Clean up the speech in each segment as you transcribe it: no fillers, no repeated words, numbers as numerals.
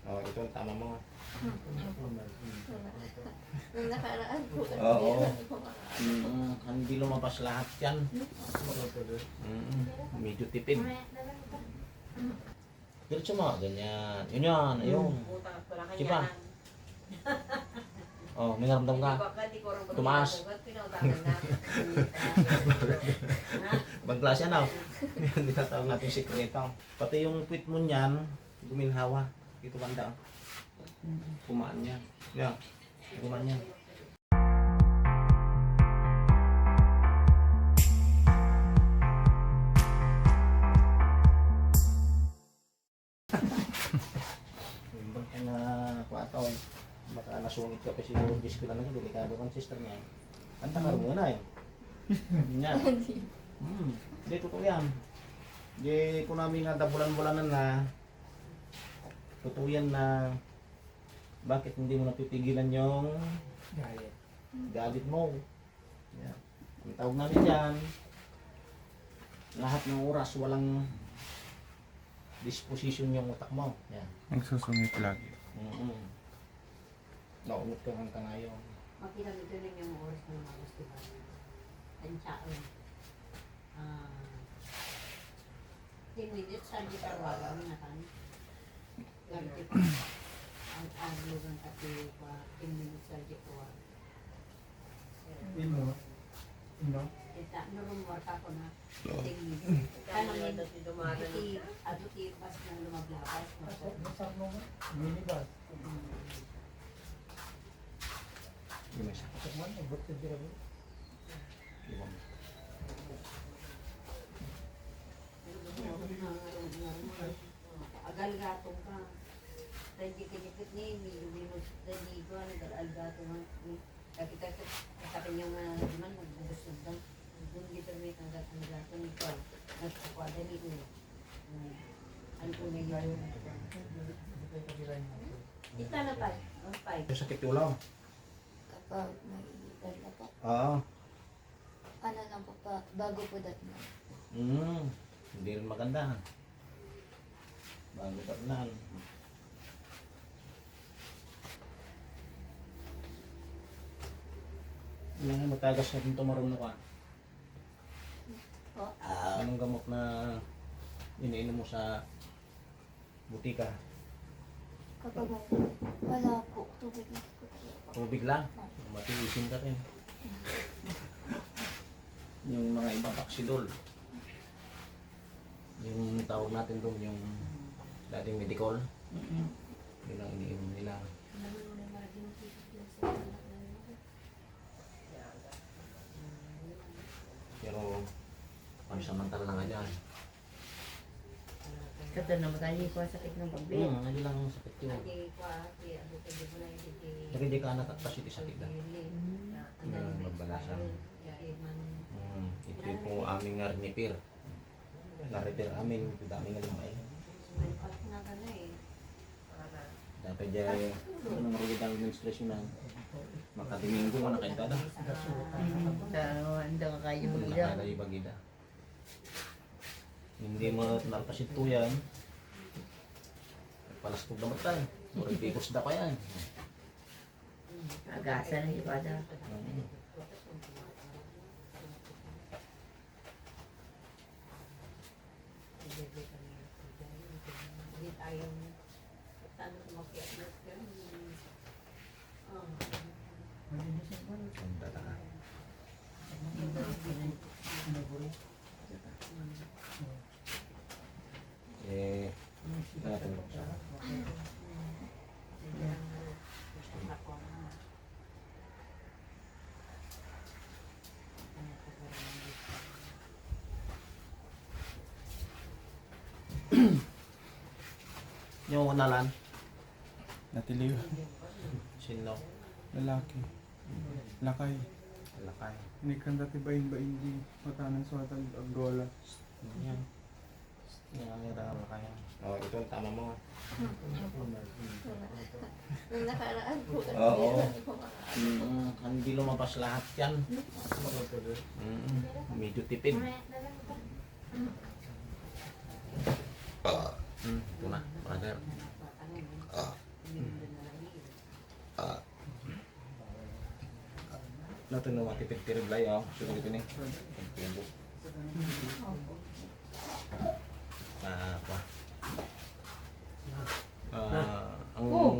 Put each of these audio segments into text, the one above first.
Oh, ito ang tama mo. Nung nakaraan po kasi Oo. kumain. Hindi lumabas lahat yan. Medyo tipid. Diretso mo, ganyan. Yun yan, ayun. Diba? Oh, may naramdam ka. Tumaas. Ibang klase ano? Hindi tatawag natin sikreto. Pati yung puwit mo niyan, guminhawa. Dito banda. Kumaan yan. Yan. Kumaan yan. Yung bangka na kwataw. Baka nasungit ka pa siguro disco lang naging delikado kang sister niya. Kanta ka muna eh. Yan. Hindi, totoo yan. Hindi ko namin nga bulan-bulanan na totoo yan na bakit hindi mo napipigilan yung galit mo. Yan. Ang tawag namin dyan, lahat ng oras walang disposition yung utak mo. Yan. Nagsusungit lagi. Naunot ka ng kanayo. Makinamit doon yung oras ng mga festival. Tansyaon. 10 minutes, saan di karwalang na kan? Ganti pa. Ang aglo ng kape pa, 10 minutes saan di karwalang. Kita, nurumor ka ko na 10 minutes. Kanamin, iti pas ng lumablabas. Yung isa. Limang. Agal-gatong ka. Dahil kinikit ni, minus, dahil ko, nag-agal-gatong ka. Kita sa kanyang naman, magbubusog lang. Doon kita may agal-gatong ito. Nagsakwada ni ko. Ano ko na yun? Ita na pa. Ang 5. Yung sakit ulo. Kapag may ital na po, Oo. ano lang po pa, bago po dat na. Hindi rin maganda. Bago tarnan. Yung matagas na dito marunong ka. Po, Anong gamot na iniinom mo sa butika? kapag wala po, tubig na po. Tubig lang. Matiisin ka rin. Yung mga ibang paksidol. Yung tawag natin doon, yung dating medical. Yun ang iniinom nila. Pero pansamantala na nga dyan. Kata na matali ko sakit ng pagbi. Ano lang ang sakit yun. Hindi ka nakakasiti-sakit na. Magbalasan. Ito po aming nipir. Na-repair amin. Ito dami nga lumay. Dapat dyan yung marugid ang menstruation na makatiminggo mo na kayo tada. Hindi ka kayo Nakakala yung bagida. Hindi mo narpasit to yan. Palaspog naman tayo. Murag bikos da pa yan. Agasan ng ipada. Hindi tayo saan kumakiat na Ang tataka. Natin mo siya. Yung unalan, Natiliw. sino? Lalaki. Lakay. Lakay. Ini kan dati bain-bain di matanan suatan agdola. Yan. Yan ang hirap lakay. Oh, ito ang tama mo. Nung nakaraan po kasi Oo. kumain. Hindi lumabas lahat yan. Medyo tipid. Ito na, brother. natin na matipid tiriblay, oh. Sulit ito ni. Apa? Ang... Oh.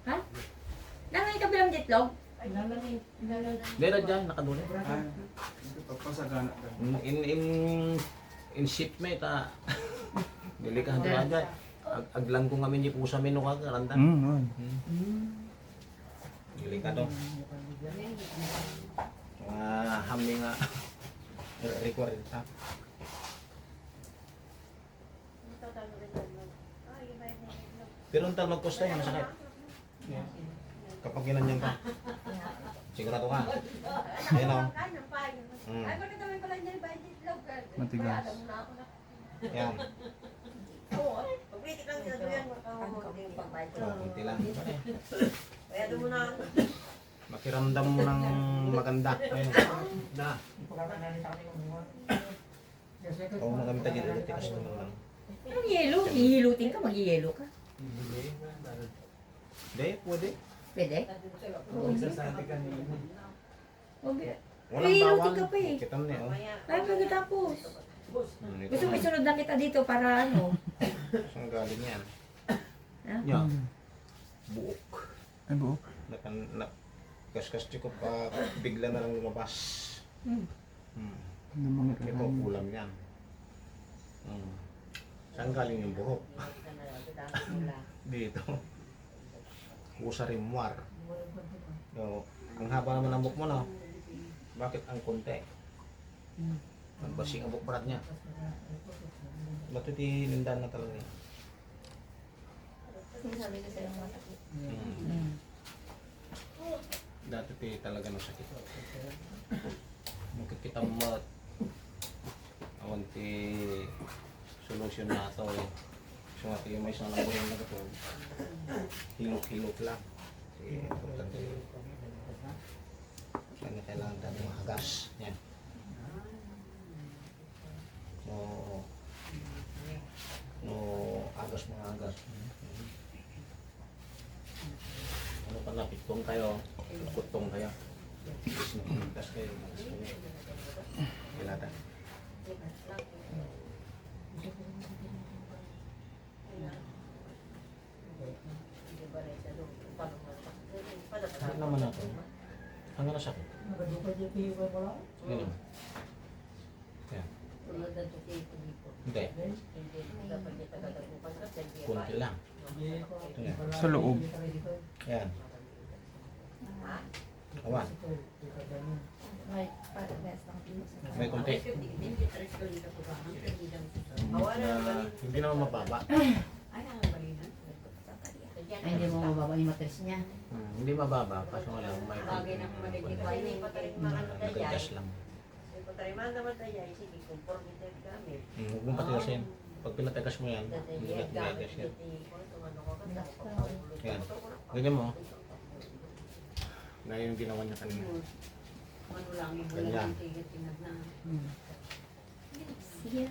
Ha? Nanay ka bilang jitlog? Meron dyan, nakaduli. Ah, pagpasagana ka. In shipmate, Dili ka handa dyan. Aglang kong kami di po sa menu ka, karanta. Noon. Dili ka do. Hamli nga. Record ha. Pero ang tal magkosta yan, masakit. Kapag ginanyan ka. Sigurado ka. Ayun o. Matigas. Yan. Pagkritik lang sila doon, Kunti lang. kaya doon mo na. Makiramdam mo ng maganda. Ayun. Na. Oo, magamit dito. Tikas naman lang. Anong yelo? Hihilutin ka, mag-yelo ka. Hindi, pwede. Pwede? Sasabi ka niya. Okay. Walang Eh, bawal. ilutin ka pa eh. Kita mo niya, oh. Ay, pagkatapos. Ito Gusto mo na. isunod na kita dito para ano? Saan galing yan? Ha? Yan. Buok. Ay, buo. Kaskas ko pa bigla na lang lumabas. Hmm. Ano mga Ito kakain? ulam yan. Saan galing yung buhok? Dito. Usa rimwar. So, ang haba naman ng buhok mo, no? Bakit ang konti? Nagbasing ang buhok barat niya. Ba't ito nindan na talaga niya? Sinasabi ko silang masakit. Dati ito talaga nasakit. Magkikita mo awan ti solusyon na ito eh. So nga yung may isang nabuhin na ito. Hilok-hilok lang. Sige, importante yun. Kaya kailangan tayo mahagas. Yan. No, agas mga agas. Ano pa na, pitong kayo. Kutong kayo. Sinuntas kayo. Kilata. Bakit naman ako? Hanggang na sakit. Ganun. Yan. Hindi. Kunti lang. Ito yan. Sa loob. Yan. Awan. May kunti. Hindi naman mababa. Ay, hindi mo mababa yung matris niya. Hindi mababa. Kaso nga lang may nag-adjust lang. Huwag mong patigasin. Pag pinatigas mo yan, hindi na tinagas yan. Yan. Ganyan mo. Ngayon yung ginawa niya kanina. Ganyan. Sige.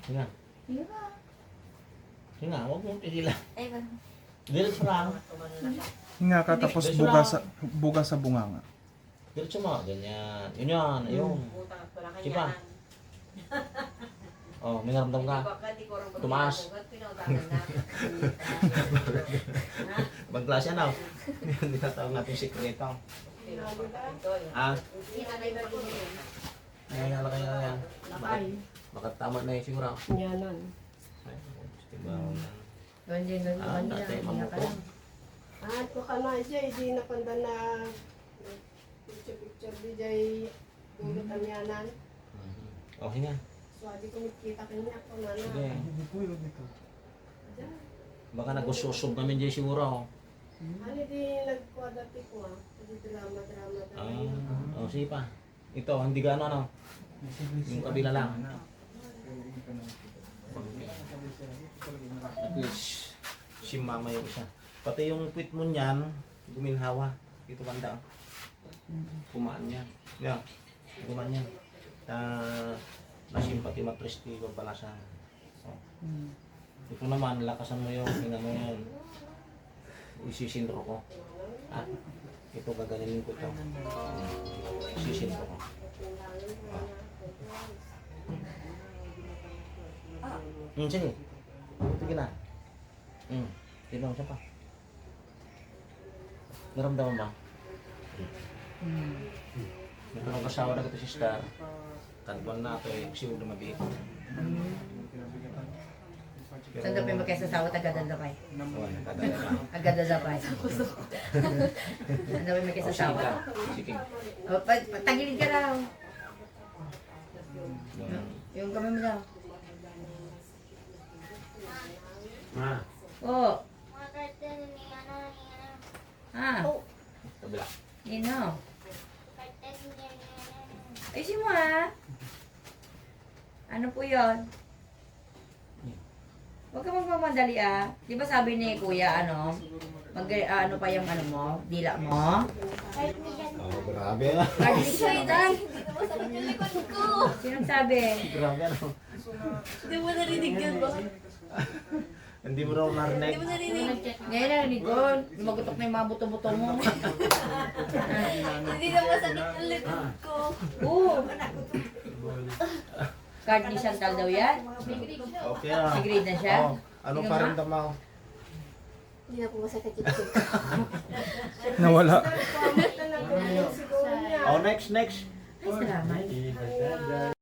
Yan. Sige ba? Sige nga, huwag mong tigilan. Ay ba? Diretso lang. Hinga ka tapos buga sa bunganga. Diretso mo. Ganyan. Yun yan. Ayun. Sige pa. Oh, may naramdam ka. Tumaas. Ibang klase ano? Hindi na tawag natin sikreto. Ah, ngayon na kayo yan. Baka tama na yun siguro. Yanon. Ay, diba? Ganyan, ganyan. Dati mamuko. At ko ka na siya, hindi na panda na picture di jay dulot ang yanan. Oh, hinga. So, di ko makita kanya ako na Sige. na. Baka nagsusob kami dyan siguro. Ano di nagkuha dati ko Di drama. Oh, sige pa. Ito, hindi gaano ano. Yung kabila lang. At least, si mama yung isa. Pati yung quit mo niyan, guminhawa. Ito banda. Kumaan niya. Yeah, kumaan niya. Nasimpati matristigo pala sa... Oh. Ito naman, lakasan mo yung hinga mo yun. Isisinro ko. Ah, ito gaganyanin ko ito. Isisinro ko. Sige. Sige na. Tinong siya pa. Naramdaman ba? May kasawa na ito si Star. Tantuan na ito eh, kasi ulo mabit. Saan daw pa magkasasawa taga-dadapay? Huwag, nakadala na. Agad-dadapay. Saan daw pa Sige magkasasawa? ka. Sige. O, tagilid ka daw. Yung kamay mo daw. Ma. Oo. Mga karton ni ano. Ha? Kabila. Nino. Karton ni Ayusin mo ha. Ano po yun? Huwag ka magmamadali ah. Di ba sabi ni kuya ano? Ano pa yung ano mo? Dila mo? Oh, grabe na. Cardigan. Hindi ko masakit yung likod ko. Sinong sabi? Grabe ano. Hindi mo narinig yun ba? Hindi mo raw narinig. Hindi mo narinig. Ngayon narinig ko. Lumagutok na yung mga buto-buto mo. Hindi na masakit yung likod ko. Oo. Card ni Chantal daw yan. Okay na. Si grade na siya. Oh, ano Tingnan pa mo. rin mo? Hindi na po masakit yung likod ko. Nawala. Comment na lang kung siguro niya. Oh, next. Ay, salamat.